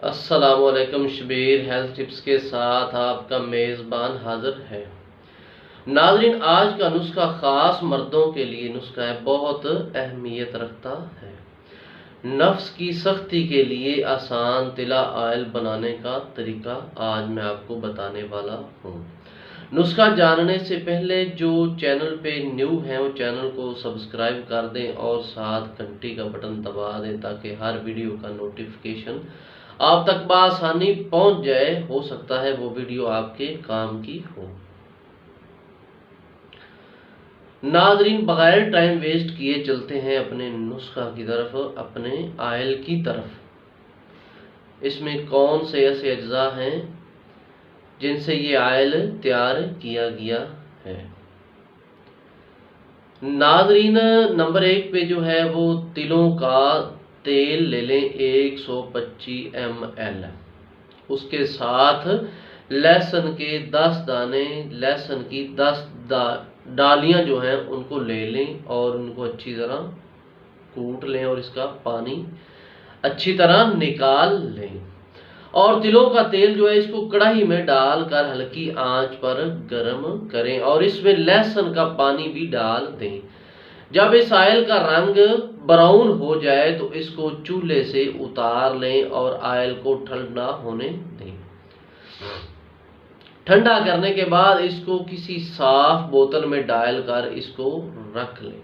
السلام علیکم، Shabbir health tips کے ساتھ آپ کا میزبان حاضر ہے۔ ناظرین، آج کا نسخہ خاص مردوں کے لیے نسخہ ہے، بہت اہمیت رکھتا ہے۔ نفس کی سختی کے لیے آسان تلا آئل بنانے کا طریقہ آج میں آپ کو بتانے والا ہوں۔ نسخہ جاننے سے پہلے جو چینل پہ نیو ہیں وہ چینل کو سبسکرائب کر دیں اور ساتھ گھنٹی کا بٹن دبا دیں تاکہ ہر ویڈیو کا نوٹیفیکیشن آپ تک بآسانی پہنچ جائے۔ ہو سکتا ہے وہ ویڈیو آپ کے کام کی ہو۔ ناظرین، بغیر ٹائم ویسٹ کیے چلتے ہیں اپنے نسخہ کی طرف، اپنے آئل کی طرف۔ اس میں کون سے ایسے اجزاء ہیں جن سے یہ آئل تیار کیا گیا ہے؟ ناظرین، نمبر 1 پہ جو ہے وہ تلوں کا تیل لے لیں 125 ml۔ اس کے ساتھ لہسن کے 10 دانے، لہسن کی 10 ڈالیاں جو ہیں ان کو لے لیں اور ان کو اچھی طرح کوٹ لیں اور اس کا پانی اچھی طرح نکال لیں۔ اور تلوں کا تیل جو ہے اس کو کڑاہی میں ڈال کر ہلکی آنچ پر گرم کریں اور اس میں لہسن کا پانی بھی ڈال دیں۔ جب اس آئل کا رنگ براؤن ہو جائے تو اس کو چولہے سے اتار لیں اور آئل کو ٹھنڈا ہونے دیں۔ ٹھنڈا کرنے کے بعد اس کو کسی صاف بوتل میں ڈال کر اس کو رکھ لیں۔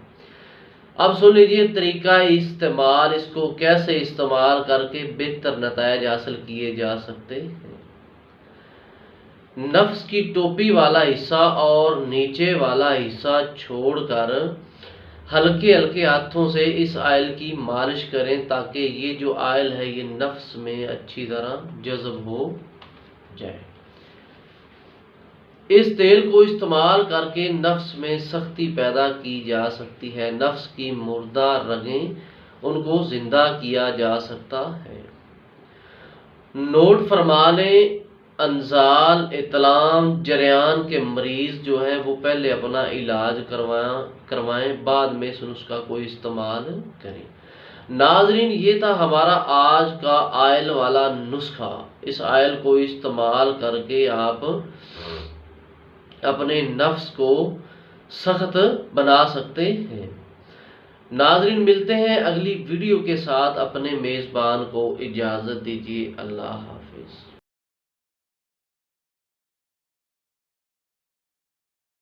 اب سن لیجیے طریقہ استعمال، اس کو کیسے استعمال کر کے بہتر نتائج حاصل کیے جا سکتے ہیں۔ نفس کی ٹوپی والا حصہ اور نیچے والا حصہ چھوڑ کر ہلکے ہلکے ہاتھوں سے اس آئل کی مالش کریں تاکہ یہ جو آئل ہے یہ نفس میں اچھی طرح جذب ہو جائے۔ اس تیل کو استعمال کر کے نفس میں سختی پیدا کی جا سکتی ہے، نفس کی مردہ رگیں ان کو زندہ کیا جا سکتا ہے۔ نوٹ فرما لیں، انزال، اطلام، جریان کے مریض جو ہیں وہ پہلے اپنا علاج کروائیں، بعد میں اس نسخہ کو استعمال کریں۔ ناظرین، یہ تھا ہمارا آج کا آئل والا نسخہ۔ اس آئل کو استعمال کر کے آپ اپنے نفس کو سخت بنا سکتے ہیں۔ ناظرین، ملتے ہیں اگلی ویڈیو کے ساتھ، اپنے میزبان کو اجازت دیجیے۔ اللہ حافظ۔